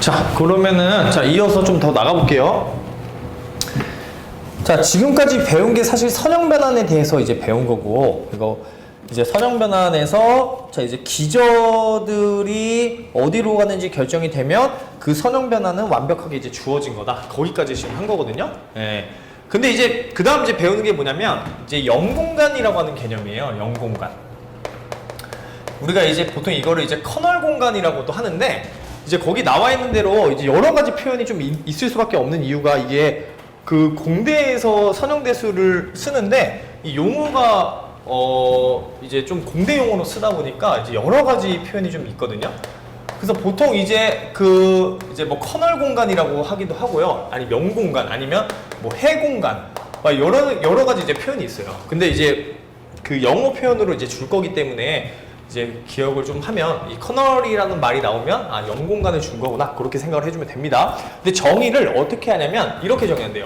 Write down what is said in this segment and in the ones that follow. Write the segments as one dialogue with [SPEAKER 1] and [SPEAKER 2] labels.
[SPEAKER 1] 자, 그러면은 자 이어서 좀 더 나가볼게요. 자, 지금까지 배운 게 사실 선형 변환에 대해서 이제 배운 거고, 이거 이제 선형 변환에서 자 이제 기저들이 어디로 가는지 결정이 되면 그 선형 변환은 완벽하게 이제 주어진 거다. 거기까지 지금 한 거거든요. 예. 근데 이제 그 다음 이제 배우는 게 뭐냐면 이제 영공간이라고 하는 개념이에요. 영공간. 우리가 이제 보통 이거를 이제 커널 공간이라고도 하는데, 이제 거기 나와 있는 대로 이제 여러 가지 표현이 좀 있을 수밖에 없는 이유가, 이게 그 공대에서 선형대수를 쓰는데 이 용어가 이제 좀 공대 용어로 쓰다 보니까 이제 여러 가지 표현이 좀 있거든요. 그래서 보통 이제 이제 뭐 커널 공간이라고 하기도 하고요. 아니 명공간, 아니면 뭐 해공간, 여러 가지 이제 표현이 있어요. 근데 이제 그 영어 표현으로 이제 줄 거기 때문에 이제 기억을 좀 하면, 이 커널이라는 말이 나오면 아, 영공간을 준 거구나, 그렇게 생각을 해주면 됩니다. 근데 정의를 어떻게 하냐면 이렇게 정의한대요.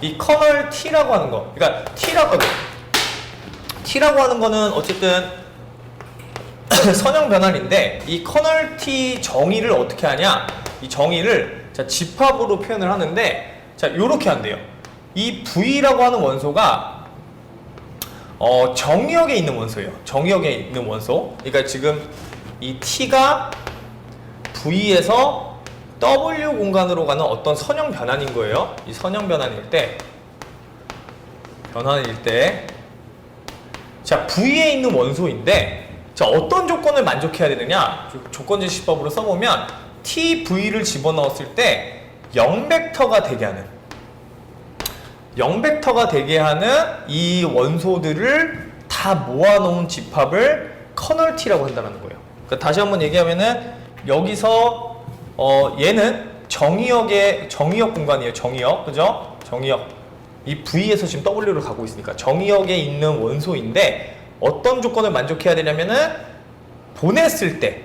[SPEAKER 1] 이 커널 T라고 하는 거, 그러니까 T라고 하는 거는 어쨌든 선형 변환인데, 이 커널 T 정의를 어떻게 하냐, 이 정의를 자 집합으로 표현을 하는데, 자 요렇게 한대요. 이 V라고 하는 원소가 정의역에 있는 원소예요. 정의역에 있는 원소. 그러니까 지금 이 T가 V에서 W 공간으로 가는 어떤 선형 변환인 거예요. 이 선형 변환일 때, 자 V에 있는 원소인데, 자 어떤 조건을 만족해야 되느냐, 조건제시법으로 써보면 TV를 집어넣었을 때 0벡터가 되게 하는 이 원소들을 다 모아놓은 집합을 커널 T라고 한다는 거예요. 그러니까 다시 한번 얘기하면은, 여기서 얘는 정의역 공간이에요. 정의역, 그죠? 정의역. 이 V에서 지금 W를 가고 있으니까 정의역에 있는 원소인데, 어떤 조건을 만족해야 되냐면은, 보냈을 때,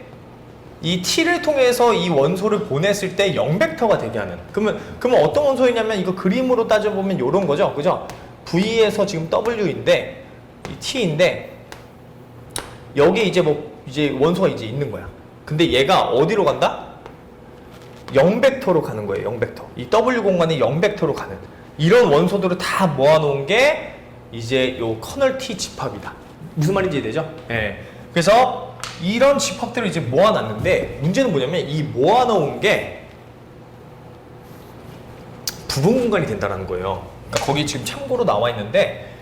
[SPEAKER 1] 이 T를 통해서 이 원소를 보냈을 때 0벡터가 되게 하는. 그러면 어떤 원소이냐면, 이거 그림으로 따져보면 요런 거죠. 그죠? V에서 지금 W인데, 이 T인데, 여기에 이제 이제 원소가 이제 있는 거야. 근데 얘가 어디로 간다? 0벡터로 가는 거예요. 0벡터. 이 W 공간이 0벡터로 가는. 이런 원소들을 다 모아놓은 게 이제 요 커널 T 집합이다. 무슨 말인지 이해되죠? 예. 그래서 이런 집합들을 이제 모아놨는데, 문제는 뭐냐면 이 모아놓은 게 부분 공간이 된다는 거예요. 그러니까 거기 지금 참고로 나와 있는데,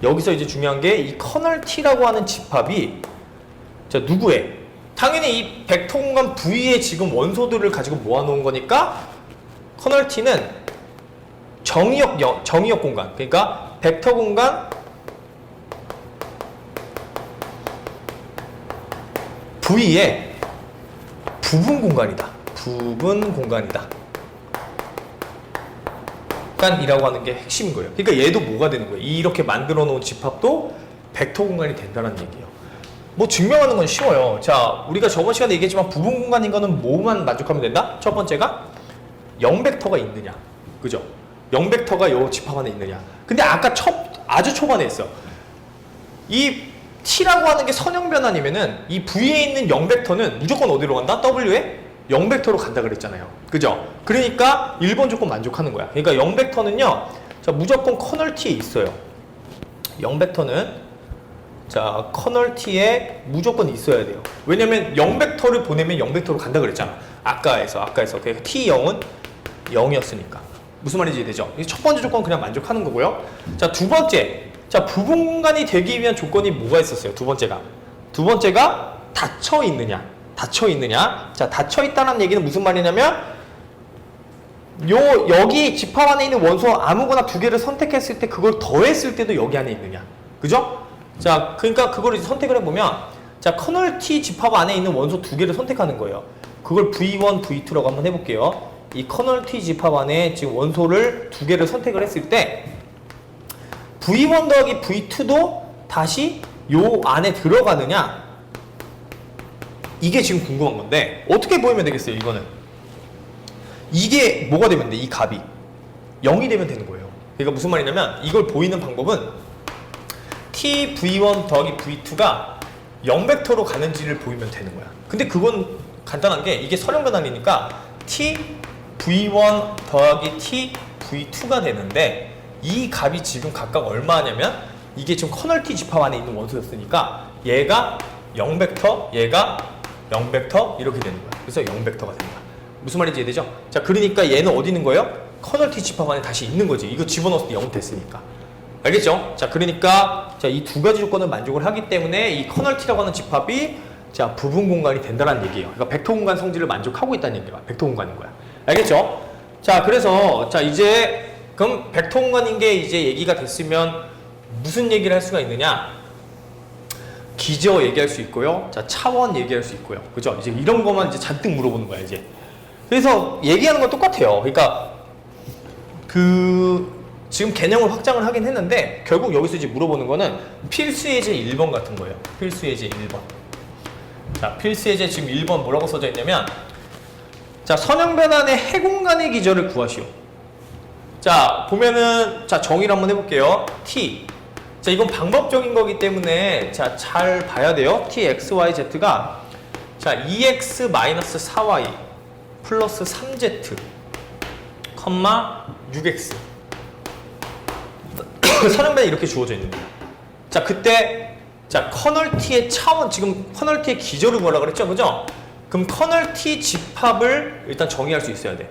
[SPEAKER 1] 여기서 이제 중요한 게 이 커널 T라고 하는 집합이 자 누구의? 당연히 이 벡터 공간 V에 지금 원소들을 가지고 모아놓은 거니까 커널 T는 정의역 공간, 그러니까 벡터 공간 V의 부분 공간이다. 이라고 하는 게 핵심인 거예요. 그러니까 얘도 뭐가 되는 거예요? 이렇게 만들어 놓은 집합도 벡터 공간이 된다는 얘기예요. 뭐 증명하는 건 쉬워요. 자, 우리가 저번 시간에 얘기했지만 부분 공간인 거는 뭐만 만족하면 된다? 첫 번째가 0벡터가 있느냐. 그죠? 0벡터가 요 집합 안에 있느냐. 근데 아까 아주 초반에 했어. 이 T라고 하는 게 선형 변환이면은 이 V에 있는 0벡터는 무조건 어디로 간다? W에 0벡터로 간다 그랬잖아요. 그죠? 그러니까 1번 조건 만족하는 거야. 그러니까 0벡터는요, 자, 무조건 커널 T에 있어요. 0벡터는, 자, 커널 T에 무조건 있어야 돼요. 왜냐면 0벡터를 보내면 0벡터로 간다 그랬잖아. 아까에서. 그러니까 T0은 0이었으니까. 무슨 말인지 이해되죠? 첫 번째 조건 그냥 만족하는 거고요. 자, 두 번째. 자, 부분 공간이 되기 위한 조건이 뭐가 있었어요? 두 번째가 닫혀 있느냐. 자, 닫혀 있다는 얘기는 무슨 말이냐면, 여기 집합 안에 있는 원소 아무거나 두 개를 선택했을 때 그걸 더했을 때도 여기 안에 있느냐. 그죠? 자, 그러니까 그걸 이제 선택을 해보면, 자, 커널 T 집합 안에 있는 원소 두 개를 선택하는 거예요. 그걸 V1, V2라고 한번 해볼게요. 이 커널 T 집합 안에 지금 원소를 두 개를 선택을 했을 때, V1 더하기 V2도 다시 요 안에 들어가느냐, 이게 지금 궁금한 건데, 어떻게 보이면 되겠어요? 이거는 이게 뭐가 되면 돼? 이 값이 0이 되면 되는 거예요. 그러니까 무슨 말이냐면, 이걸 보이는 방법은 T V1 더하기 V2가 0벡터로 가는지를 보이면 되는 거야. 근데 그건 간단한 게, 이게 선형 변환이니까 t v1 더하기 t v2가 되는데 이 값이 지금 각각 얼마냐면 이게 지금 커널 t 집합 안에 있는 원소였으니까 얘가 0벡터, 얘가 0벡터 이렇게 되는 거야. 그래서 0벡터가 된다. 무슨 말인지 이해되죠? 자, 그러니까 얘는 어디 있는 거예요? 커널 t 집합 안에 다시 있는 거지. 이거 집어넣었을 때 0 됐으니까. 알겠죠? 자, 그러니까 자, 이 두 가지 조건을 만족을 하기 때문에 이 커널 t라고 하는 집합이 자, 부분 공간이 된다는 얘기예요. 그러니까 벡터 공간 성질을 만족하고 있다는 얘기야. 벡터 공간인 거야. 알겠죠? 자, 그래서 자, 이제 그럼 벡터 공간인 게 이제 얘기가 됐으면 무슨 얘기를 할 수가 있느냐? 기저 얘기할 수 있고요. 자, 차원 얘기할 수 있고요. 그죠? 이제 이런 것만 이제 잔뜩 물어보는 거야, 이제. 그래서 얘기하는 건 똑같아요. 그러니까 지금 개념을 확장을 하긴 했는데 결국 여기서 이제 물어보는 거는 필수 예제 1번 같은 거예요. 필수 예제 1번. 자, 필수 예제 지금 1번 뭐라고 써져 있냐면 자, 선형 변환의 해공간의 기저를 구하시오. 자, 보면은 자, 정의를 한번 해볼게요. t. 자, 이건 방법적인 거기 때문에 자, 잘 봐야 돼요. t, x, y, z가 자, 2x-4y 플러스 3z, 6x 선형변이 이렇게 주어져 있는 거예요. 자, 그때 자, 커널 t의 차원, 지금 커널 t의 기저를 구하라고 그랬죠, 그죠? 그럼 커널 t 집합을 일단 정의할 수 있어야 돼.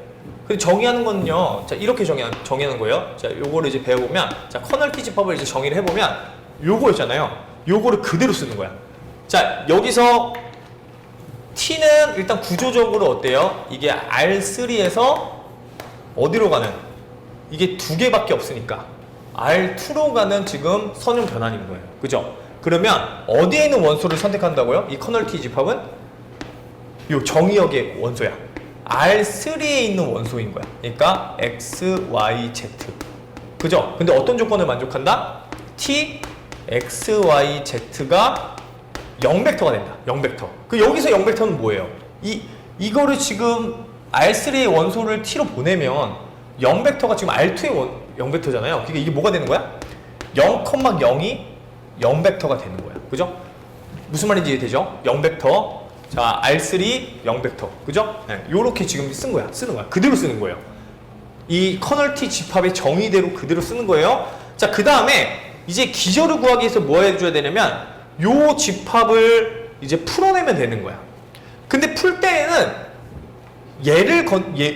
[SPEAKER 1] 근데 정의하는 거는요, 자, 이렇게 정의하는 거예요. 자, 요거를 이제 배워보면, 자, 커널 t 집합을 이제 정의를 해보면, 요거 있잖아요. 요거를 그대로 쓰는 거야. 자, 여기서 t는 일단 구조적으로 어때요? 이게 R3에서 어디로 가는? 이게 두 개밖에 없으니까 R2로 가는 지금 선형 변환인 거예요. 그죠? 그러면 어디에 있는 원소를 선택한다고요? 이 커널 t 집합은 요 정의역의 원소야. R3에 있는 원소인 거야. 그러니까 X, Y, Z. 그죠? 근데 어떤 조건을 만족한다? T, X, Y, Z가 0벡터가 된다. 0벡터. 그 여기서 0벡터는 뭐예요? 이거를 지금 R3의 원소를 T로 보내면 0벡터가 지금 R2의 0벡터잖아요. 그러니까 이게 뭐가 되는 거야? 0,0이 0벡터가 되는 거야. 그죠? 무슨 말인지 이해되죠? 0벡터. 자, R3 0벡터. 그죠? 네, 요렇게 지금 쓰는 거야. 그대로 쓰는 거예요. 이 커널 T 집합의 정의대로 그대로 쓰는 거예요. 자, 그 다음에 이제 기저를 구하기 위해서 뭐 해줘야 되냐면 요 집합을 이제 풀어내면 되는 거야. 근데 풀 때에는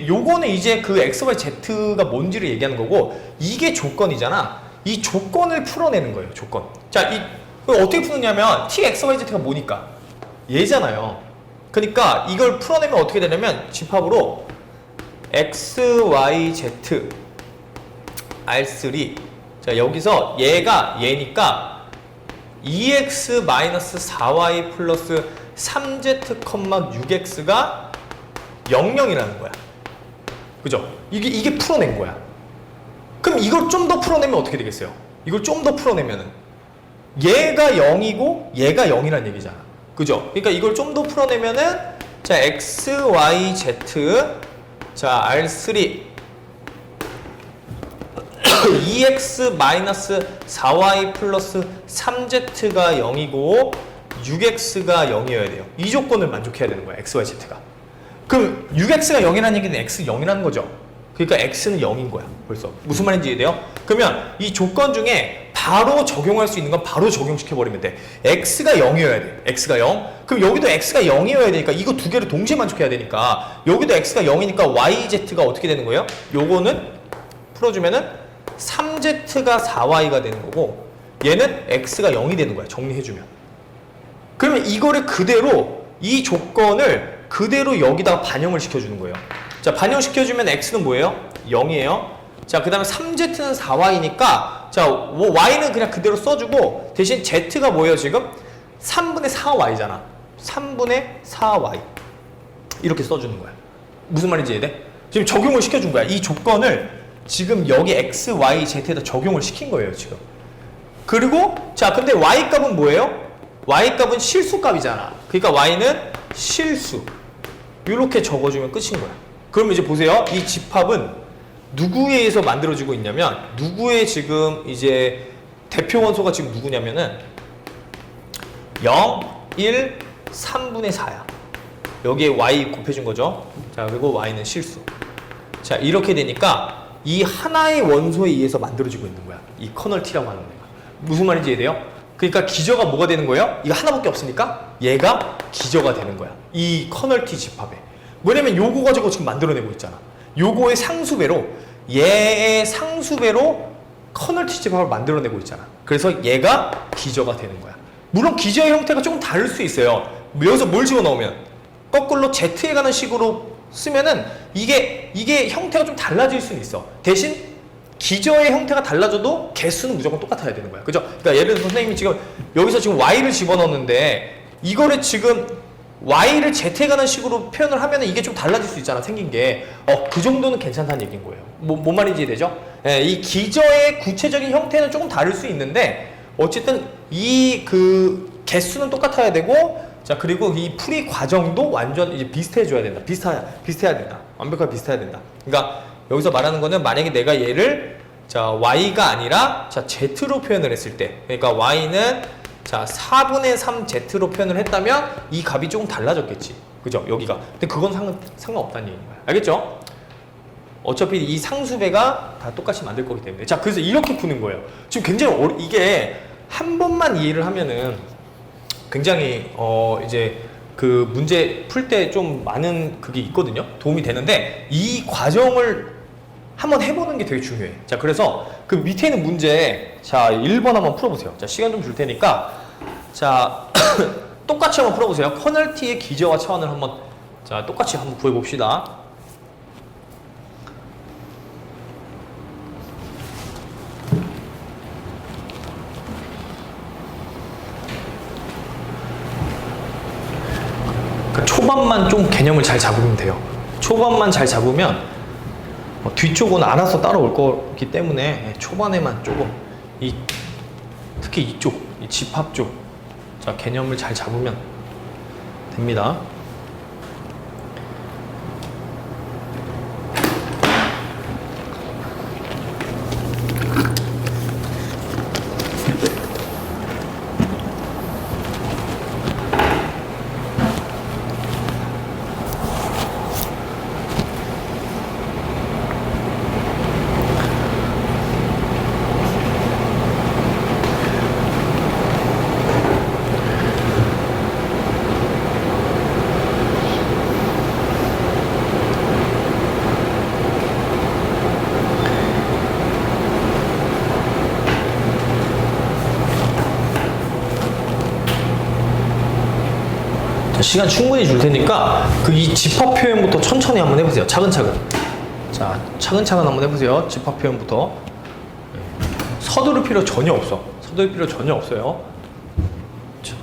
[SPEAKER 1] 요거는 이제 그 X, Y, Z가 뭔지를 얘기하는 거고 이게 조건이잖아. 이 조건을 풀어내는 거예요. 조건. 자, 어떻게 푸느냐면 T, X, Y, Z가 뭐니까? 얘잖아요. 그러니까 이걸 풀어내면 어떻게 되냐면 집합으로 X, Y, Z R3 자, 여기서 얘니까 2x-4y 플러스 3z, 6x가 00이라는 거야. 그죠? 이게 풀어낸 거야. 그럼 이걸 좀 더 풀어내면 어떻게 되겠어요? 이걸 좀 더 풀어내면은 얘가 0이고 얘가 0이라는 얘기잖아. 그죠? 그러니까 이걸 좀 더 풀어내면은 자, x, y, z 자, R3 2x-4y 플러스 3z가 0이고 6x가 0이어야 돼요. 이 조건을 만족해야 되는 거야. x, y, z가. 그럼 6x가 0이라는 얘기는 x 0이라는 거죠. 그러니까 x는 0인 거야. 벌써. 무슨 말인지 이해돼요? 그러면 이 조건 중에 바로 적용할 수 있는 건 바로 적용시켜버리면 돼. x가 0이어야 돼. x가 0. 그럼 여기도 x가 0이어야 되니까 이거 두 개를 동시에 만족해야 되니까 여기도 x가 0이니까 y, z가 어떻게 되는 거예요? 요거는 풀어주면은 3z가 4y가 되는 거고 얘는 x가 0이 되는 거야. 정리해주면. 그러면 이거를 그대로 이 조건을 그대로 여기다가 반영을 시켜주는 거예요. 자, 반영시켜주면 x는 뭐예요? 0이에요. 자, 그 다음에 3z는 4y니까 자, y는 그냥 그대로 써주고 대신 z가 뭐예요 지금? 3분의 4y잖아. 3분의 4y 이렇게 써주는 거야. 무슨 말인지 이해돼? 지금 적용을 시켜준 거야. 이 조건을 지금 여기 x, y, z에다 적용을 시킨 거예요 지금. 그리고 자, 근데 y 값은 뭐예요? y 값은 실수값이잖아. 그러니까 y는 실수. 이렇게 적어주면 끝인 거야. 그럼 이제 보세요. 이 집합은 누구에 의해서 만들어지고 있냐면 누구의 지금 이제 대표 원소가 지금 누구냐면은 0, 1, 3분의 4야. 여기에 y 곱해준 거죠. 자, 그리고 y는 실수. 자, 이렇게 되니까 이 하나의 원소에 의해서 만들어지고 있는 거야. 이 커널 T라고 하는 거야. 무슨 말인지 이해돼요? 그러니까 기저가 뭐가 되는 거예요? 이거 하나밖에 없으니까 얘가 기저가 되는 거야. 이 커널 T 집합에. 뭐냐면 요거 가지고 지금 만들어내고 있잖아. 요거의 상수배로, 얘의 상수배로 커널 T 집합을 만들어내고 있잖아. 그래서 얘가 기저가 되는 거야. 물론 기저의 형태가 조금 다를 수 있어요. 여기서 뭘 집어넣으면 거꾸로 Z에 가는 식으로 쓰면은 이게 형태가 좀 달라질 수는 있어. 대신 기저의 형태가 달라져도 개수는 무조건 똑같아야 되는 거야. 그죠? 그러니까 예를 들어서 선생님이 지금 여기서 지금 Y를 집어넣었는데 이거를 지금 Y를 Z에 가는 식으로 표현을 하면은 이게 좀 달라질 수 있잖아. 생긴 게. 그 정도는 괜찮다는 얘기인 거예요. 뭔 말인지 되죠? 예, 이 기저의 구체적인 형태는 조금 다를 수 있는데 어쨌든 이 개수는 똑같아야 되고, 자, 그리고 이 풀이 과정도 완전 이제 비슷해져야 된다. 비슷해야 된다. 완벽하게 비슷해야 된다. 그러니까 여기서 말하는 거는 만약에 내가 얘를 자, y가 아니라 자, z로 표현을 했을 때, 그러니까 y는 자, 4분의 3z로 표현을 했다면 이 값이 조금 달라졌겠지. 그죠? 여기가. 근데 그건 상관없다는 얘기인 거야. 알겠죠? 어차피 이 상수배가 다 똑같이 만들 거기 때문에. 자, 그래서 이렇게 푸는 거예요. 지금 굉장히 이게 한 번만 이해를 하면은 굉장히 이제 그 문제 풀 때 좀 많은 그게 있거든요. 도움이 되는데 이 과정을 한번 해보는 게 되게 중요해. 자, 그래서 그 밑에 있는 문제, 자, 1번 한번 풀어보세요. 자, 시간 좀 줄 테니까, 자, 똑같이 한번 풀어보세요. 커널 T의 기저와 차원을 한번, 자, 똑같이 한번 구해봅시다. 그러니까 초반만 좀 개념을 잘 잡으면 돼요. 초반만 잘 잡으면 뒤쪽은 알아서 따라올 거기 때문에 초반에만 조금 특히 이쪽, 이 집합 쪽, 자, 개념을 잘 잡으면 됩니다. 시간 충분히 줄 테니까 이 집합 표현부터 천천히 한번 해보세요. 차근차근. 자, 차근차근 한번 해보세요. 집합 표현부터. 서두를 필요 전혀 없어. 서두를 필요 전혀 없어요. 자.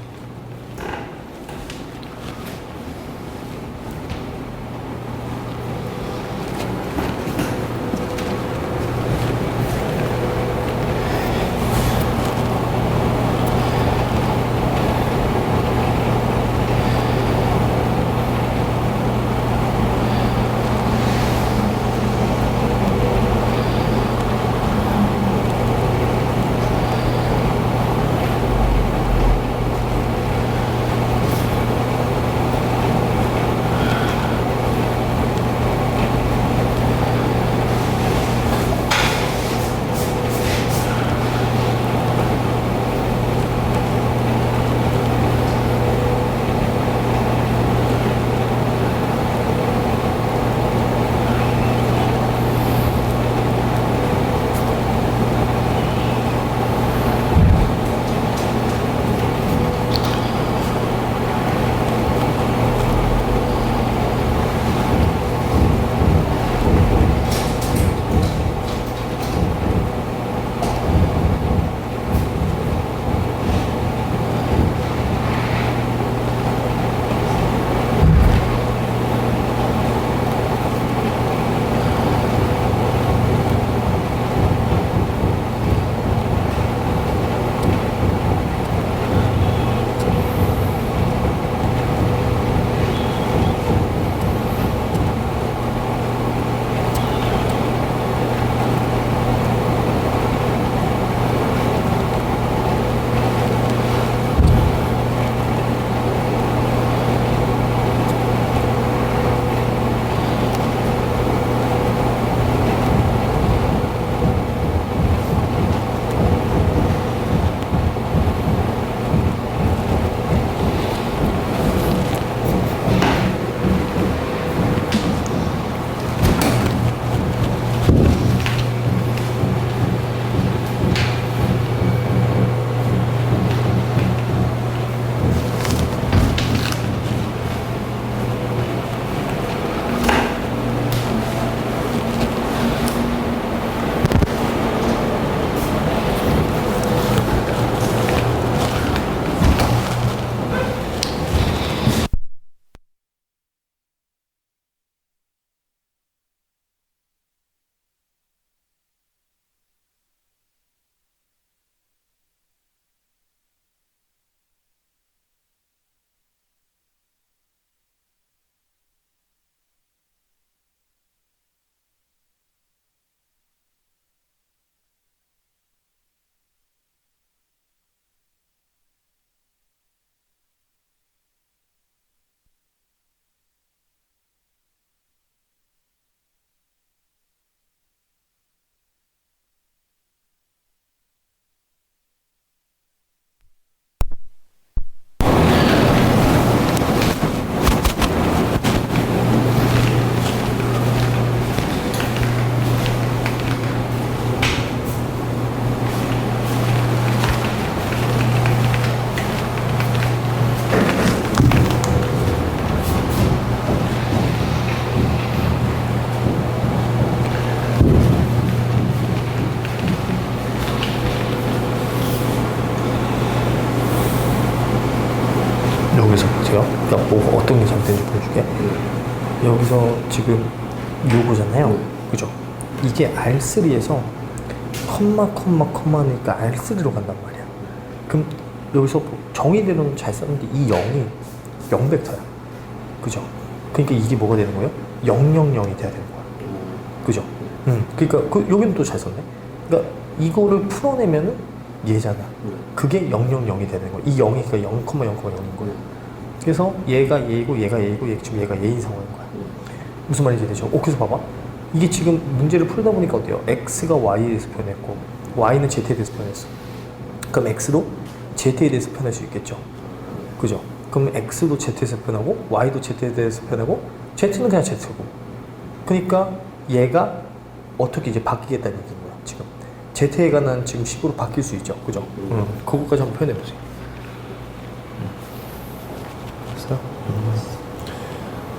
[SPEAKER 1] 뭐 어떤 게 잘못된지 보여줄게. 여기서 지금 요거잖아요. 그죠? 이게 R3에서 컴마니까 R3로 간단 말이야. 그럼 여기서 정의대로는 잘 썼는데 이 0이 0벡터야. 그죠? 그러니까 이게 뭐가 되는 거예요? 000이 돼야 되는 거야. 그죠? 그러니까 여기는 또 잘 썼네. 그러니까 이거를 풀어내면은 얘잖아. 그게 000이 돼야 되는 거야. 이 0이 그러니까 0,0,0인 거야. 그래서 얘가 얘이고 얘가 얘이고 지금 얘가 얘인 상황인 거야. 무슨 말인지 이해되죠? 그래서 봐봐. 이게 지금 문제를 풀다 보니까 어때요? x가 y에 대해서 표현했고 y는 z에 대해서 표현했어. 그럼 x도 z에 대해서 표현할 수 있겠죠. 그죠? 그럼 x도 z에서 표현하고 y도 z에 대해서 표현하고 z는 그냥 z고. 그러니까 얘가 어떻게 이제 바뀌겠다는 얘기인 거야. 지금 z에 관한 지금 식으로 바뀔 수 있죠. 그죠? 그거까지 한번 표현해 보세요. 됐어요?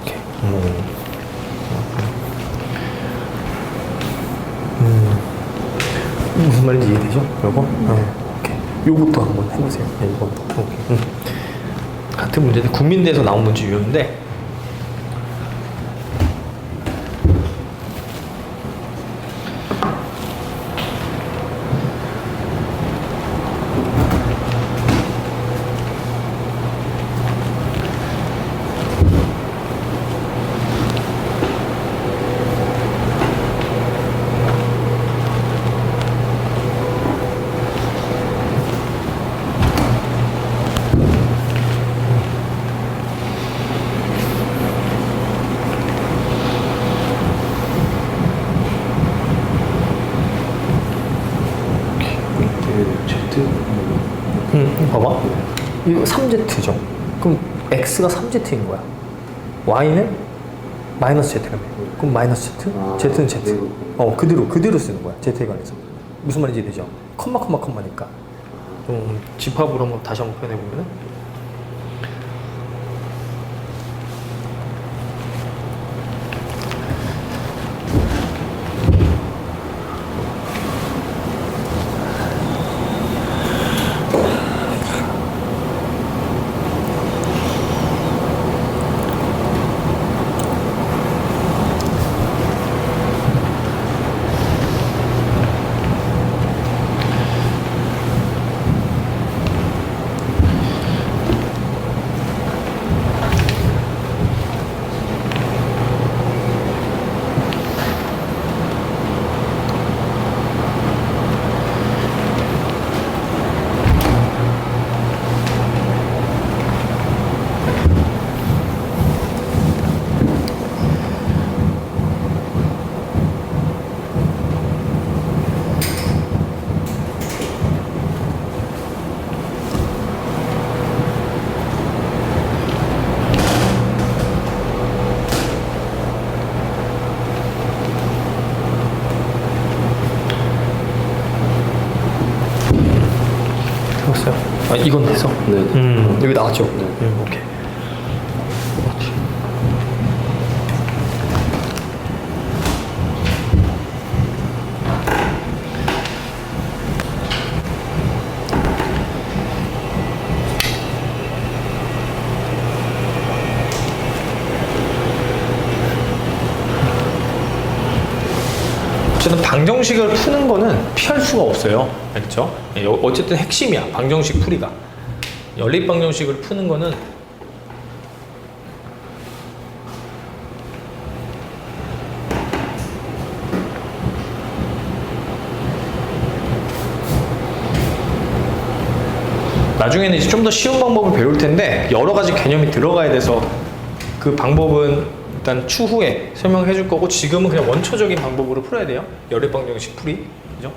[SPEAKER 1] 오케이. 무슨 말인지 이해되죠? 요거? 오케이. 요것도 한번 해보세요. 네, 이것도. 오케이. 같은 문제인데 국민대에서 나온 문제 유형인데 봐봐. 이거 3z죠. 그럼 x가 3z인 거야. y는 마이너스 z라며. 그럼 마이너스 z? z는 z. 그대로 쓰는 거야. z에 관해서. 무슨 말인지 되죠? 컴마니까. 좀 집합으로 한번 다시 한번 표현해 보면은 이건 돼서?
[SPEAKER 2] 네.
[SPEAKER 1] 여기 나왔죠?
[SPEAKER 2] 네.
[SPEAKER 1] 오케이. 어쨌든 방정식을 푸는 거는 피할 수가 없어요. 알겠죠? 어쨌든 핵심이야. 방정식 풀이가. 연립방정식을 푸는 거는 나중에는 이제 좀 더 쉬운 방법을 배울 텐데 여러 가지 개념이 들어가야 돼서 그 방법은 일단 추후에 설명해 줄 거고 지금은 그냥 원초적인 방법으로 풀어야 돼요. 연립방정식 풀이. 그죠?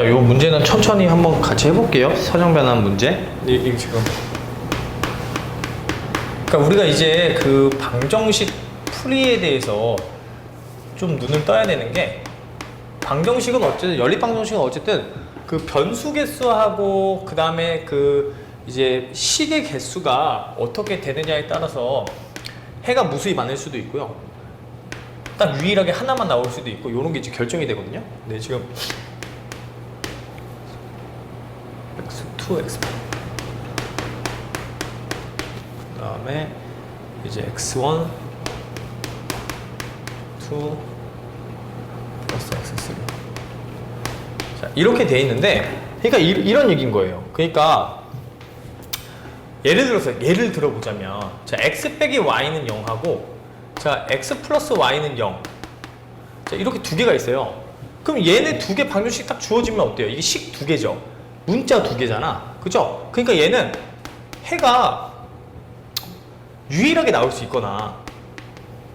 [SPEAKER 1] 자, 요 문제는 천천히 한번 같이 해볼게요. 선형 변환 문제. 이게 지금. 그러니까 우리가 이제 그 방정식 풀이에 대해서 좀 눈을 떠야 되는 게, 방정식은 어쨌든, 연립 방정식은 어쨌든 그 변수 개수하고 그 다음에 그 이제 식의 개수가 어떻게 되느냐에 따라서 해가 무수히 많을 수도 있고요. 딱 유일하게 하나만 나올 수도 있고, 요런 게 이제 결정이 되거든요. 네, 지금 x2, x3 그 다음에 이제 x1, 2 플러스 x3. 자, 이렇게 돼 있는데, 그러니까 이런 얘기인 거예요. 그러니까 예를 들어보자면, 자, x 빼기 y는 0하고, 자, x 플러스 y는 0. 자, 이렇게 두 개가 있어요. 그럼 얘네 두 개 방정식 딱 주어지면 어때요? 이게 식 두 개죠. 문자 두 개잖아. 그죠? 그러니까 얘는 해가 유일하게 나올 수 있거나,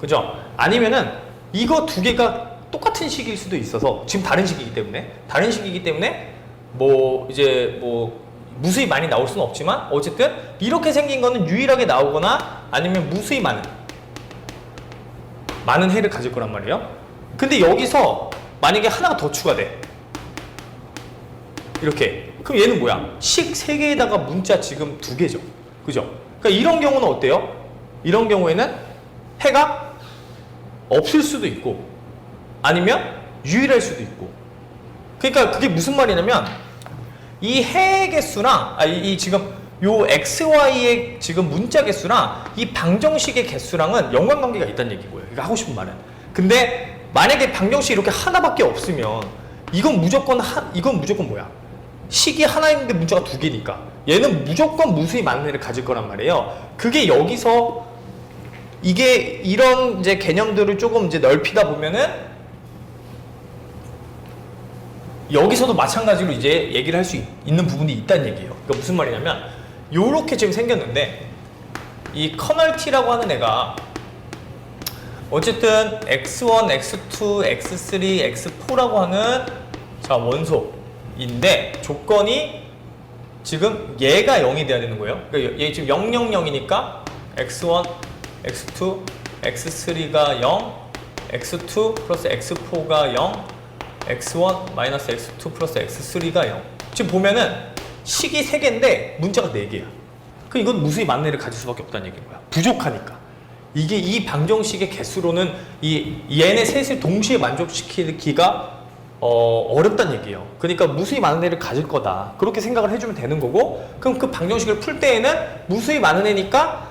[SPEAKER 1] 그죠? 아니면은 이거 두 개가 똑같은 식일 수도 있어서, 지금 다른 식이기 때문에 뭐 이제 뭐 무수히 많이 나올 수는 없지만, 어쨌든 이렇게 생긴 거는 유일하게 나오거나 아니면 무수히 많은 해를 가질 거란 말이에요. 근데 여기서 만약에 하나가 더 추가돼, 이렇게, 그럼 얘는 뭐야? 식 3개에다가 문자 지금 2개죠. 그죠? 그러니까 이런 경우는 어때요? 이런 경우에는 해가 없을 수도 있고 아니면 유일할 수도 있고. 그러니까 그게 무슨 말이냐면, 이 해의 개수랑 이 지금 요 xy의 지금 문자 개수랑 이 방정식의 개수랑은 연관관계가 있다는 얘기고요. 이거 하고 싶은 말은. 근데 만약에 방정식이 이렇게 하나밖에 없으면 이건 무조건 뭐야? 식이 하나 있는데 문자가 2개니까 얘는 무조건 무수히 많은 애를 가질 거란 말이에요. 그게 여기서 이게 이런 이제 개념들을 조금 이제 넓히다 보면은 여기서도 마찬가지로 이제 얘기를 할 수 있는 부분이 있다는 얘기예요. 그러니까 무슨 말이냐면, 요렇게 지금 생겼는데 이 커널 T라고 하는 애가 어쨌든 x1, x2, x3, x4라고 하는 자 원소인데, 조건이 지금 얘가 0이 돼야 되는 거예요. 그러니까 얘 지금 0, 0, 0이니까 x1, x2, x3가 0, x2 플러스 x4가 0, x1 마이너스 x2 플러스 x3가 0. 지금 보면은 식이 3개인데 문자가 4개야. 그럼 이건 무수히 많은 애를 가질 수밖에 없다는 얘기인 거야. 부족하니까. 이게 이 방정식의 개수로는 얘네 셋을 동시에 만족시키기가 어렵다는 얘기예요. 그러니까 무수히 많은 애를 가질 거다. 그렇게 생각을 해주면 되는 거고, 그럼 그 방정식을 풀 때에는 무수히 많은 애니까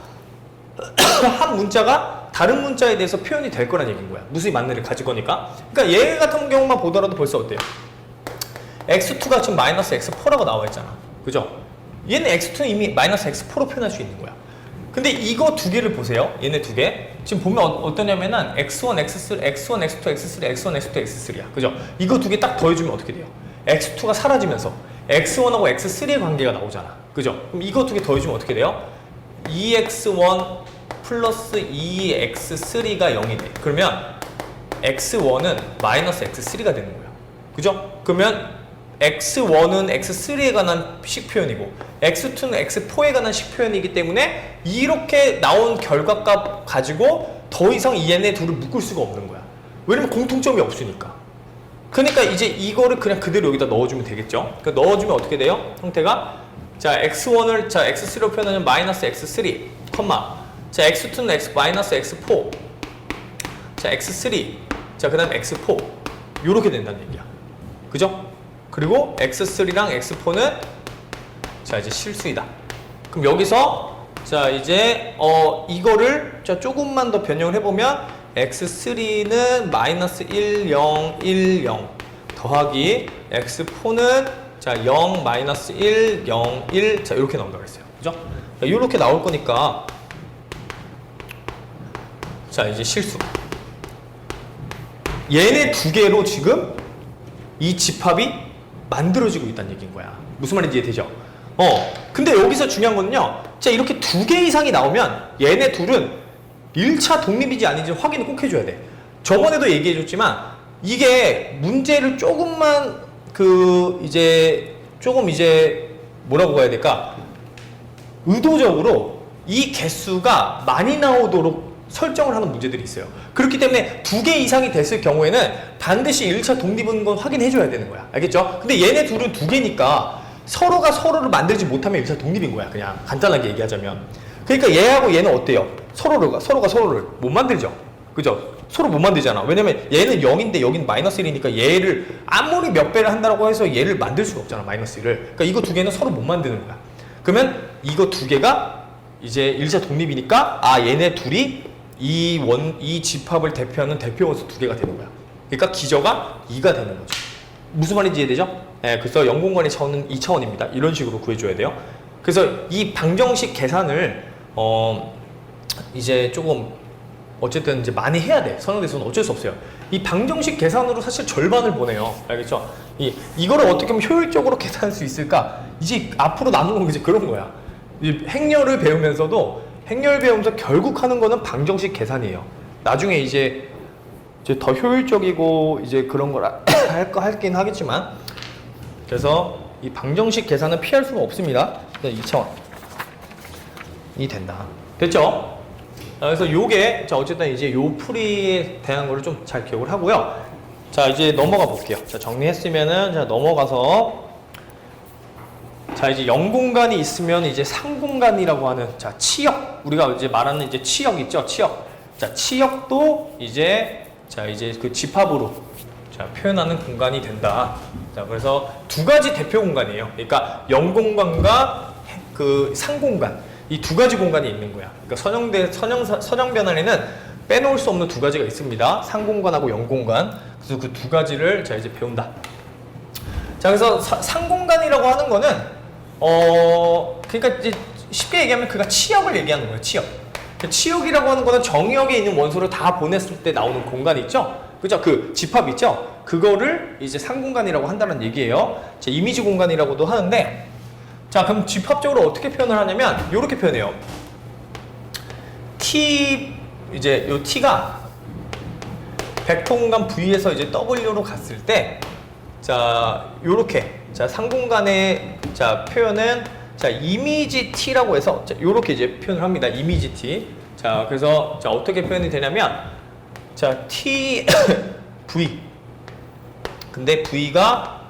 [SPEAKER 1] 한 문자가 다른 문자에 대해서 표현이 될 거란 얘기인 거야. 무수히 많은 애를 가질 거니까. 그러니까 얘 같은 경우만 보더라도 벌써 어때요? x2가 지금 마이너스 x4라고 나와 있잖아. 그죠? 얘는 x2는 이미 마이너스 x4로 표현할 수 있는 거야. 근데 이거 두 개를 보세요. 얘네 두 개. 지금 보면 어떠냐면은 x1, x3, x1, x2, x3, x1, x2, x3야. 그죠? 이거 두 개 딱 더해주면 어떻게 돼요? x2가 사라지면서 x1하고 x3의 관계가 나오잖아. 그죠? 그럼 이거 두 개 더해주면 어떻게 돼요? 2x1 플러스 2x3가 0이 돼. 그러면 x1은 마이너스 x3가 되는 거야. 그죠? 그러면 x1은 x3에 관한 식 표현이고 x2는 x4에 관한 식 표현이기 때문에 이렇게 나온 결과값 가지고 더 이상 얘네 둘을 묶을 수가 없는 거야. 왜냐면 공통점이 없으니까. 그러니까 이제 이거를 그냥 그대로 여기다 넣어주면 되겠죠. 그러니까 넣어주면 어떻게 돼요? 형태가 자 x1을 자 x3로 표현하면 마이너스 x3, 자 x2는 x 마이너스 x4, 자 x3, 자 그 다음 x4 요렇게 된다는 얘기야. 그죠? 그리고 x3랑 x4는 자 이제 실수이다. 그럼 여기서 자 이제 이거를 자 조금만 더 변형을 해보면 x3는 마이너스 1, 0, 1, 0 더하기 x4는 자 0, 마이너스 1, 0, 1 자 이렇게 나온다고 했어요. 그죠? 자, 이렇게 나올 거니까 자 이제 실수. 얘네 두 개로 지금 이 집합이 만들어지고 있다는 얘기인 거야. 무슨 말인지 이해되죠? 근데 여기서 중요한 거는요. 자 이렇게 두 개 이상이 나오면 얘네 둘은 1차 독립이지 아닌지 확인을 꼭 해줘야 돼. 저번에도 얘기해줬지만 이게 문제를 조금만 그 이제 조금 이제 뭐라고 해야 될까? 의도적으로 이 개수가 많이 나오도록 설정을 하는 문제들이 있어요. 그렇기 때문에 2개 이상이 됐을 경우에는 반드시 1차 독립은 건 확인해 줘야 되는 거야. 알겠죠? 근데 얘네 둘은 2개니까 서로가 서로를 만들지 못하면 1차 독립인 거야. 그냥 간단하게 얘기하자면. 그러니까 얘하고 얘는 어때요? 서로가 서로를 못 만들죠. 그죠? 서로 못 만들잖아. 왜냐면 얘는 0인데 여긴 마이너스 1이니까 얘를 아무리 몇 배를 한다고 해서 얘를 만들 수가 없잖아. 마이너스 1을. 그러니까 이거 2개는 서로 못 만드는 거야. 그러면 이거 2개가 이제 1차 독립이니까 얘네 둘이 이 집합을 대표하는 대표 원소 2개가 되는 거야. 그러니까 기저가 2가 되는 거죠. 무슨 말인지 이해되죠? 그래서 0공간의 차원은 2차원입니다. 이런 식으로 구해줘야 돼요. 그래서 이 방정식 계산을 이제 조금 어쨌든 이제 많이 해야 돼. 선형대에서는 어쩔 수 없어요. 이 방정식 계산으로 사실 절반을 보내요. 알겠죠? 이거를 어떻게 하면 효율적으로 계산할 수 있을까? 이제 앞으로 남은 건 이제 그런 거야. 이 행렬을 배우면서도 행렬 배우면서 결국 하는 거는 방정식 계산이에요. 나중에 이제 더 효율적이고 이제 그런 걸 할긴 하겠지만, 그래서 이 방정식 계산은 피할 수가 없습니다. 2차원이 된다. 됐죠? 그래서 요게 어쨌든 이제 요 풀이에 대한 거를 좀 잘 기억을 하고요. 자, 이제 넘어가 볼게요. 자, 정리했으면은 자, 넘어가서 자, 이제 0공간이 있으면 이제 상공간이라고 하는 자, 치역. 우리가 이제 말하는 이제 치역 있죠? 치역. 자, 치역도 이제 그 집합으로 자, 표현하는 공간이 된다. 자, 그래서 2가지 대표 공간이에요. 그러니까 0공간과 그 상공간. 이 2가지 공간이 있는 거야. 그러니까 선형 변환에는 빼놓을 수 없는 2가지가 있습니다. 상공간하고 0공간. 그래서 그 2가지를 자, 이제 배운다. 자, 그래서 상공간이라고 하는 거는 그러니까 이제 쉽게 얘기하면 그가 치역을 얘기하는 거예요. 치역. 치역이라고 하는 거는 정역에 있는 원소를 다 보냈을 때 나오는 공간 있죠? 그죠? 그 집합 있죠? 그거를 이제 상공간이라고 한다는 얘기예요. 자, 이미지 공간이라고도 하는데, 자, 그럼 집합적으로 어떻게 표현을 하냐면 이렇게 표현해요. 이제 요 T가 벡터 공간 V에서 이제 W로 갔을 때, 자, 요렇게 자, 상공간의 자, 표현은 자, 이미지 T라고 해서 자, 요렇게 이제 표현을 합니다. 이미지 T. 자, 그래서 자, 어떻게 표현이 되냐면 자, T V. 근데 V가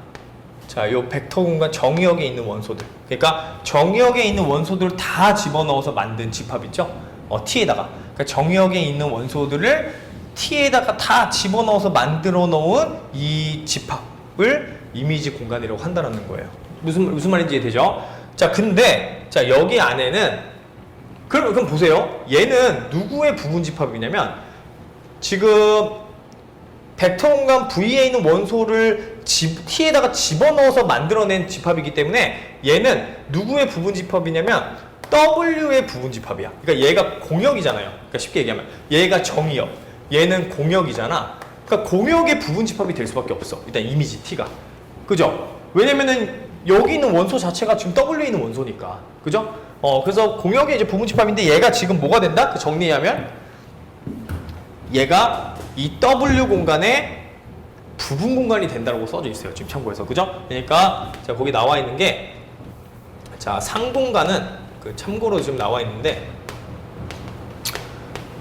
[SPEAKER 1] 자, 요 벡터 공간 정역에 있는 원소들. 그러니까 정역에 있는 원소들을 다 집어넣어서 만든 집합 있죠? T에다가. 그러니까 정역에 있는 원소들을 T에다가 다 집어넣어서 만들어 놓은 이 집합을 이미지 공간이라고 한다는 거예요. 무슨 말인지 이해되죠? 자, 근데 자, 여기 안에는 그럼 보세요. 얘는 누구의 부분 집합이냐면 지금 벡터 공간 V에 있는 원소를 T에다가 집어넣어서 만들어낸 집합이기 때문에 얘는 누구의 부분 집합이냐면 W의 부분 집합이야. 그러니까 얘가 공역이잖아요. 그러니까 쉽게 얘기하면 얘가 정의역, 얘는 공역이잖아. 그러니까 공역의 부분 집합이 될 수밖에 없어. 일단 이미지 T가. 그죠? 왜냐면은 여기 있는 원소 자체가 지금 W에 있는 원소니까. 그죠? 그래서 공역의 이제 부분 집합인데 얘가 지금 뭐가 된다? 그 정리하면 얘가 이 W 공간의 부분 공간이 된다고 써져 있어요. 지금 참고해서. 그죠? 그러니까 자, 거기 나와 있는 게 자, 상공간은 그 참고로 지금 나와 있는데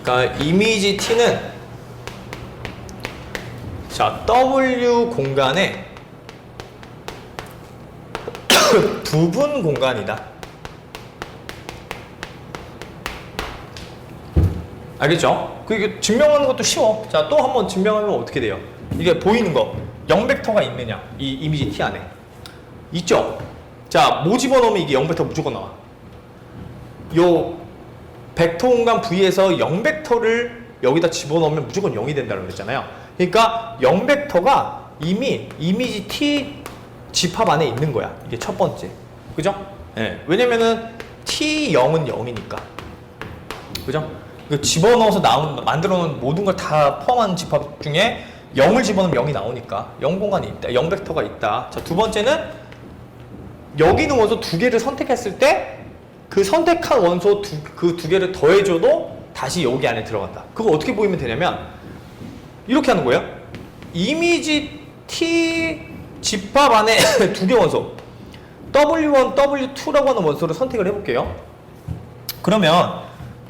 [SPEAKER 1] 그러니까 이미지 T는 자, W 공간의 부분 공간이다. 알겠죠? 이게 증명하는 것도 쉬워. 자, 또 한번 증명하면 어떻게 돼요? 이게 보이는 거 0벡터가 있느냐? 이 이미지 T 안에 있죠? 자, 뭐 집어넣으면 이게 0벡터 무조건 나와. 요 벡터 공간 V에서 0벡터를 여기다 집어넣으면 무조건 0이 된다고 그랬잖아요. 그러니까 0벡터가 이미 이미지 T 집합 안에 있는 거야. 이게 첫 번째. 그죠? 예. 왜냐면은 T0은 0이니까. 그죠? 집어넣어서 만들어 놓은 모든 걸 다 포함한 집합 중에 0을 집어넣으면 0이 나오니까 0 공간이 있다. 0벡터가 있다. 자, 두 번째는 여기 있는 원소 2개를 선택했을 때 그 선택한 원소 그 2개를 더해줘도 다시 여기 안에 들어간다. 그거 어떻게 보이면 되냐면 이렇게 하는 거예요. 이미지 T 집합 안에 두 개 원소 W1, W2라고 하는 원소를 선택을 해볼게요. 그러면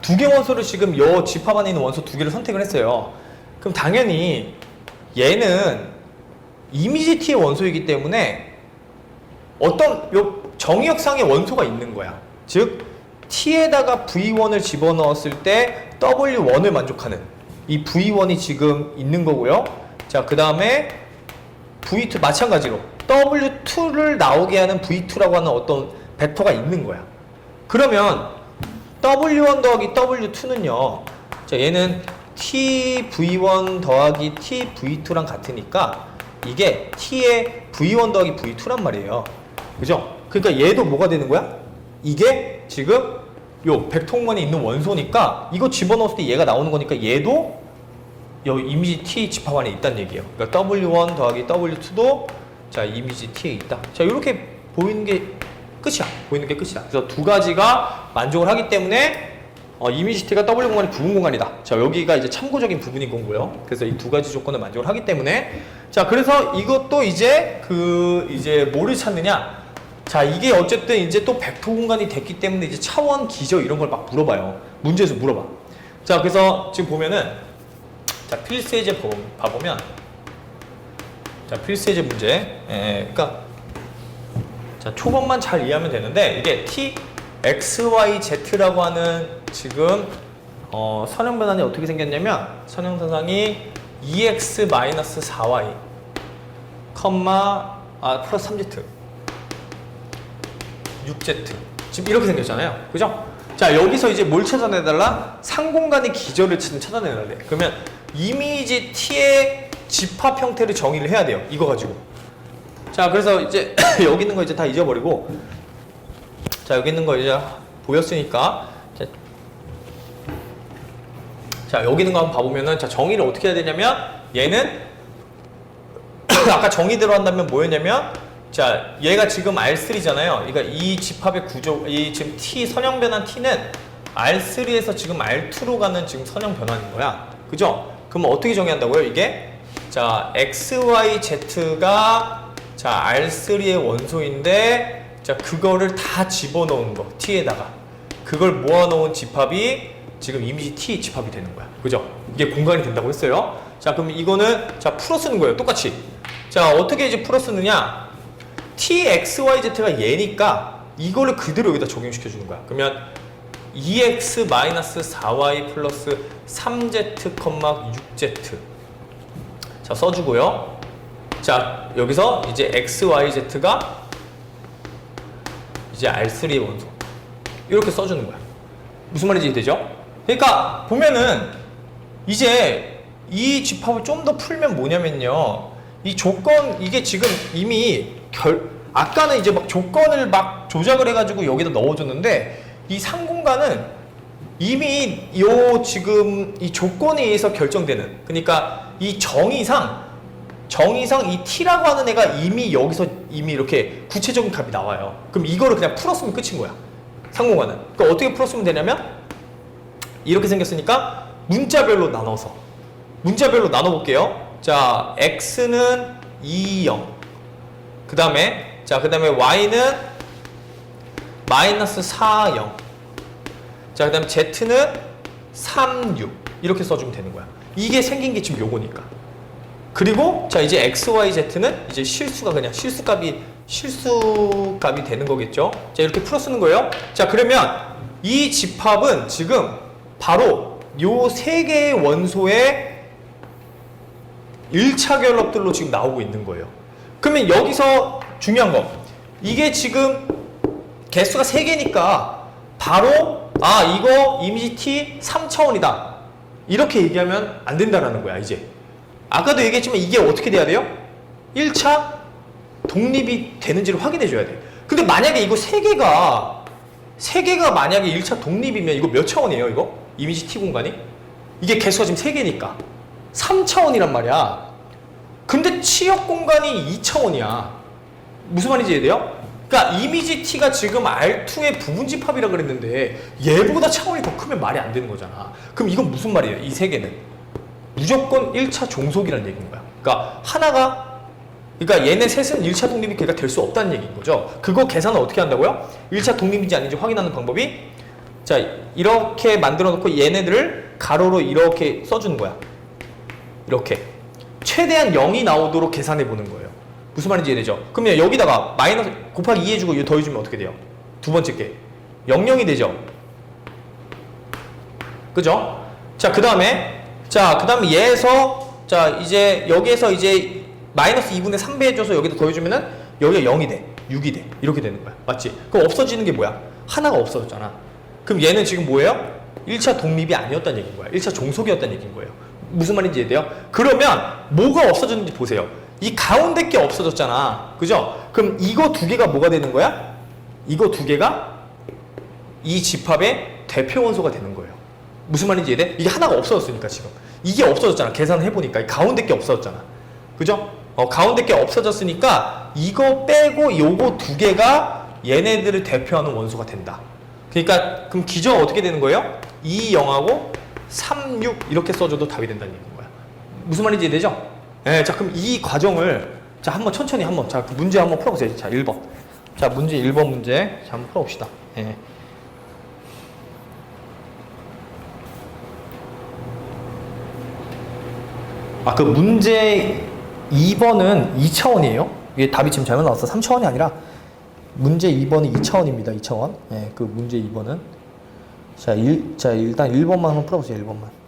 [SPEAKER 1] 두 개 원소를 지금 요 집합 안에 있는 원소 두 개를 선택을 했어요. 그럼 당연히 얘는 이미지 T의 원소이기 때문에 어떤 요 정의역상의 원소가 있는 거야. 즉 T에다가 V1을 집어넣었을 때 W1을 만족하는 이 V1이 지금 있는 거고요. 자, 그 다음에 V2 마찬가지로 W2를 나오게 하는 V2라고 하는 어떤 벡터가 있는 거야. 그러면 W1 더하기 W2는요. 자, 얘는 TV1 더하기 TV2랑 같으니까 이게 T의 V1 더하기 V2란 말이에요. 그죠? 그러니까 얘도 뭐가 되는 거야? 이게 지금 요 벡터공간에 있는 원소니까 이거 집어넣었을 때 얘가 나오는 거니까 얘도 여기 이미지 T 집합 안에 있다는 얘기예요. 그러니까 W1 더하기 W2도 자 이미지 T에 있다. 자 이렇게 보이는 게 끝이야. 보이는 게 끝이야. 그래서 두 가지가 만족을 하기 때문에 이미지 T가 W 공간이 부분 공간이다. 자 여기가 이제 참고적인 부분인 거고요. 그래서 이 두 가지 조건을 만족을 하기 때문에 자 그래서 이것도 이제 이제 뭐를 찾느냐? 자 이게 어쨌든 이제 또 벡터 공간이 됐기 때문에 이제 차원, 기저 이런 걸 막 물어봐요. 문제에서 물어봐. 자 그래서 지금 보면은 자 필수예제 봐보면 자 필수예제 문제 그러니까 자 초반만 잘 이해하면 되는데 이게 T, X, Y, Z라고 하는 지금 선형 변환이 어떻게 생겼냐면 선형 선상이 2x-4y 플러스 3z 6z 지금 이렇게 생겼잖아요. 그죠? 자 여기서 이제 뭘 찾아내달라? 상공간의 기저를 찾아내달라. 그러면 이미지 T의 집합 형태를 정의를 해야 돼요. 이거 가지고. 자 그래서 이제 여기 있는 거 이제 다 잊어버리고 자 여기 있는 거 이제 보였으니까 자 여기 있는 거 한번 봐보면은 자 정의를 어떻게 해야 되냐면 얘는 아까 정의대로 한다면 뭐였냐면 자 얘가 지금 R3잖아요. 그러니까 이 집합의 구조 이 지금 T 선형 변환 T는 R3에서 지금 R2로 가는 지금 선형 변환인 거야. 그죠? 그럼 어떻게 정의한다고요? 이게 자 X, Y, Z가 자 R3의 원소인데 자 그거를 다 집어넣은 거 T에다가 그걸 모아놓은 집합이 지금 이미지 T 집합이 되는 거야. 그죠? 이게 공간이 된다고 했어요. 자 그럼 이거는 자 풀어 쓰는 거예요. 똑같이. 자 어떻게 이제 풀어 쓰느냐? T, X, Y, Z가 얘니까 이거를 그대로 여기다 적용시켜 주는 거야. 그러면 2x-4y 플러스 3z, 6z 자 써주고요. 자 여기서 이제 x, y, z가 이제 R3의 원소 이렇게 써주는 거야. 무슨 말인지 되죠? 그러니까 보면은 이제 이 집합을 좀 더 풀면 뭐냐면요. 이 조건 이게 지금 이미 아까는 이제 막 조건을 막 조작을 해가지고 여기다 넣어줬는데 이 상공간은 이미 요 지금 이 조건에 의해서 결정되는 그러니까 이 정의상 이 T라고 하는 애가 이미 여기서 이미 이렇게 구체적인 값이 나와요. 그럼 이거를 그냥 풀었으면 끝인 거야. 상공간은. 그러니까 어떻게 풀었으면 되냐면 이렇게 생겼으니까 문자별로 나눠서 문자별로 나눠볼게요. 자 X는 2, 0 그 다음에 Y는 마이너스 4, 0 자 그 다음에 Z는 3, 6 이렇게 써주면 되는 거야. 이게 생긴 게 지금 요거니까. 그리고 자 이제 X, Y, Z는 이제 실수가 그냥 실수값이 되는 거겠죠. 자 이렇게 풀어 쓰는 거예요. 자 그러면 이 집합은 지금 바로 요 세 개의 원소의 1차 결합들로 지금 나오고 있는 거예요. 그러면 여기서 중요한 거 이게 지금 개수가 3개니까 바로 이거 이미지 T 3차원이다 이렇게 얘기하면 안 된다라는 거야. 이제 아까도 얘기했지만 이게 어떻게 돼야 돼요? 1차 독립이 되는지를 확인해 줘야 돼. 근데 만약에 이거 3개가 만약에 1차 독립이면 이거 몇 차원이에요? 이거? 이미지 T 공간이? 이게 개수가 지금 3개니까 3차원이란 말이야. 근데 치역 공간이 2차원이야. 무슨 말인지 이해돼요? 그러니까 이미지 T가 지금 R2의 부분 집합이라 그랬는데 얘보다 차원이 더 크면 말이 안 되는 거잖아. 그럼 이건 무슨 말이에요? 이 세 개는 무조건 1차 종속이라는 얘기인 거야. 그러니까 하나가 그러니까 얘네 셋은 1차 독립이 걔가 될 수 없다는 얘기인 거죠. 그거 계산을 어떻게 한다고요? 1차 독립인지 아닌지 확인하는 방법이 자 이렇게 만들어 놓고 얘네들을 가로로 이렇게 써주는 거야. 이렇게 최대한 0이 나오도록 계산해 보는 거예요. 무슨 말인지 이해되죠? 그러면 여기다가 마이너스 곱하기 2 해주고 이거 더해주면 어떻게 돼요? 두 번째 게 00이 되죠? 그죠? 자 그 다음에 얘에서 자 이제 여기에서 이제 마이너스 2분의 3배 해줘서 여기다 더해주면은 여기가 0이 돼 6이 돼 이렇게 되는 거야. 맞지? 그럼 없어지는 게 뭐야? 하나가 없어졌잖아. 그럼 얘는 지금 뭐예요? 1차 독립이 아니었다는 얘기인 거야. 1차 종속이었다는 얘기인 거예요. 무슨 말인지 이해돼요? 그러면 뭐가 없어졌는지 보세요. 이 가운데 게 없어졌잖아. 그죠? 그럼 이거 두 개가 뭐가 되는 거야? 이거 두 개가 이 집합의 대표 원소가 되는 거예요. 무슨 말인지 이해돼? 이게 하나가 없어졌으니까 지금. 이게 없어졌잖아. 계산을 해보니까. 가운데 게 없어졌잖아. 그죠? 가운데 게 없어졌으니까 이거 빼고 요거 두 개가 얘네들을 대표하는 원소가 된다. 그러니까 그럼 기저가 어떻게 되는 거예요? 2, 0하고 3, 6 이렇게 써줘도 답이 된다는 얘기인 거야. 무슨 말인지 이해되죠? 네, 자 그럼 이 과정을 자 한번 천천히 한번 자 문제 한번 풀어보세요. 자 1번. 자 문제 1번 문제 자 한번 풀어봅시다. 예. 아 그 문제 2번은 2차원이에요. 이게 답이 지금 잘못 나왔어. 3차원이 아니라 문제 2번은 2차원입니다. 2차원. 예, 그 문제 2번은 자 일단 1번만 한번 풀어보세요. 1번만.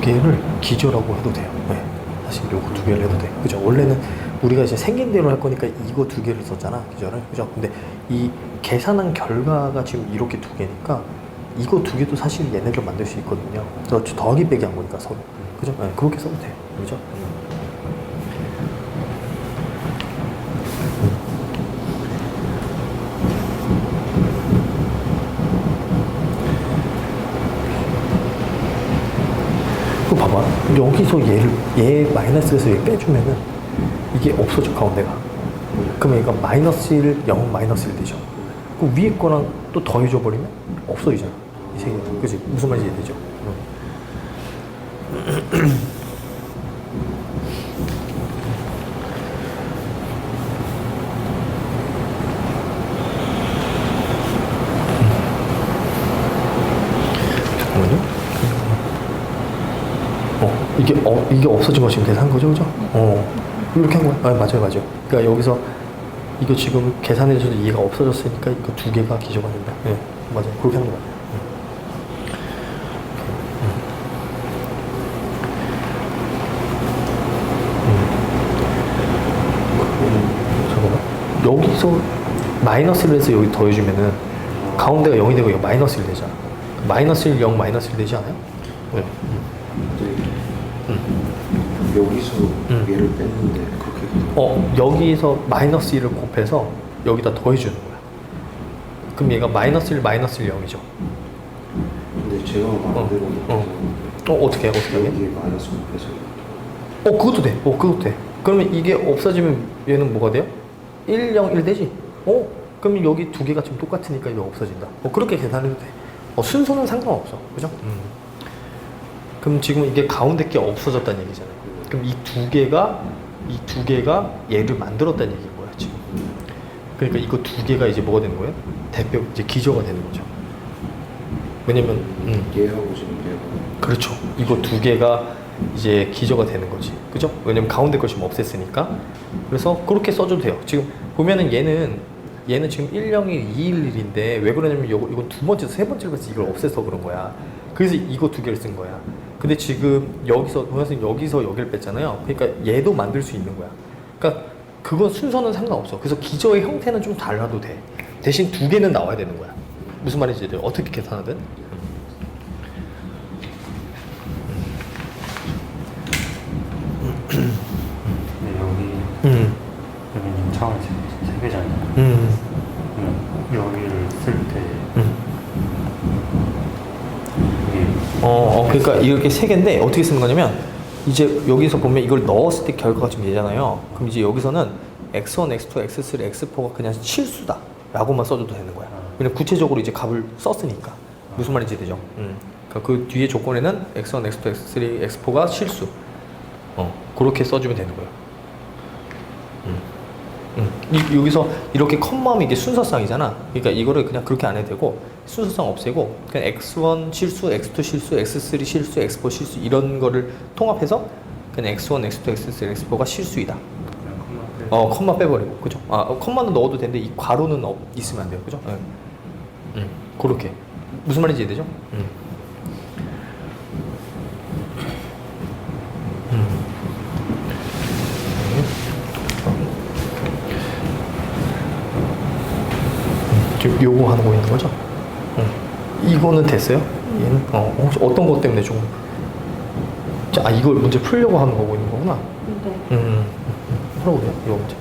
[SPEAKER 1] 개를 기저라고 해도 돼요. 네. 사실 요거 두 개를 해도 돼. 그죠? 원래는 우리가 이제 생긴 대로 할 거니까 이거 두 개를 썼잖아. 기저를. 그죠? 근데 이 계산한 결과가 지금 이렇게 두 개니까 이거 두 개도 사실 얘네들 만들 수 있거든요. 그래서 더하기 빼기 한 거니까 서로. 그죠? 네. 그렇게 써도 돼요. 그죠? 봐봐. 여기서 얘 마이너스에서 얘 빼주면은 이게 없어져, 가운데가. 그러면 얘가 마이너스 1, 0, 마이너스 1 되죠. 그 위에 거랑 또 더해줘 버리면 없어지잖아. 이 세 개. 그치? 무슨 말인지 이해되죠? 잠깐만요. 이게 없어진 거 지금 계산한 거죠, 그죠? 이렇게 한 거야. 아, 맞아요, 맞아요. 그러니까 여기서 이거 지금 계산해줘도 얘가 없어졌으니까 이거 두 개가 기저가 된다. 네, 맞아요. 그렇게 하는 거야. 잠깐만. 여기서 마이너스를 해서 여기 더해주면은 가운데가 0이 되고 여기 마이너스 1 되잖아. 마이너스 1, 0, 마이너스 1 되지 않아요? 네.
[SPEAKER 2] 여기서 얘를 뺐는데 그렇게
[SPEAKER 1] 여기서 마이너스 1을 곱해서 여기다 더해주는 거야. 그럼 얘가 마이너스 1, 마이너스 1, 0이죠.
[SPEAKER 2] 근데 제가 말한 대로
[SPEAKER 1] 어떻게 해?
[SPEAKER 2] 여기에 마이너스 곱해서
[SPEAKER 1] 그것도 돼. 그것도 돼. 그러면 이게 없어지면 얘는 뭐가 돼요? 1, 0, 1 되지? 그러면 여기 두 개가 지금 똑같으니까 이거 없어진다. 그렇게 계산해도 돼. 순서는 상관없어. 그죠? 그럼 지금 이게 가운데 게 없어졌다는 얘기잖아요. 그럼 이 두 개가 얘를 만들었다는 얘기인 거야, 지금. 그러니까 이거 두 개가 이제 뭐가 되는 거예요? 대표, 이제 기저가 되는 거죠. 왜냐면,
[SPEAKER 2] 얘하고 지금 얘가
[SPEAKER 1] 그렇죠. 이거 두 개가 이제 기저가 되는 거지. 그죠? 왜냐면 가운데 걸 지금 없앴으니까. 그래서 그렇게 써줘도 돼요. 지금 보면은 얘는 지금 1, 0, 1, 2, 1, 1인데 왜 그러냐면 이건 두 번째, 세 번째로 해서 이걸 없애서 그런 거야. 그래서 이거 두 개를 쓴 거야. 근데 지금 여기서 여기를 뺐잖아요. 그러니까 얘도 만들 수 있는 거야. 그러니까 그건 순서는 상관없어. 그래서 기저의 형태는 좀 달라도 돼. 대신 두 개는 나와야 되는 거야. 무슨 말인지 어떻게 계산하든.
[SPEAKER 3] 여기는 창을 세 개잖아요. 여기를 쓸 때
[SPEAKER 1] 그러니까 이렇게 세 개인데 어떻게 쓰는 거냐면 이제 여기서 보면 이걸 넣었을 때 결과가 좀 되잖아요. 그럼 이제 여기서는 x1, x2, x3, x4가 그냥 실수다 라고만 써줘도 되는 거야. 왜냐면 구체적으로 이제 값을 썼으니까. 무슨 말인지 되죠? 그러니까 그 뒤에 조건에는 x1, x2, x3, x4가 실수. 그렇게 써주면 되는 거예요. 여기서 이렇게 컴마하면 이게 순서상이잖아. 그러니까 이거를 그냥 그렇게 안 해도 되고 순서상 없애고 그냥 x1 실수, x2 실수, x3 실수, x4 실수 이런 거를 통합해서 그냥 x1, x2, x3, x4가 실수이다. 컴마 빼버리고. 그죠? 컴마는 넣어도 되는데 이 괄호는 있으면 안 돼요. 그죠? 그렇게. 무슨 말인지 이해되죠? 지금 요거 하고 있는 거죠? 이거는 됐어요? 얘는? 혹시 어떤 것 때문에 좀 이걸 문제 풀려고 하는 거고 있는 거구나?
[SPEAKER 4] 네.
[SPEAKER 1] 풀어보세요, 이거 문제.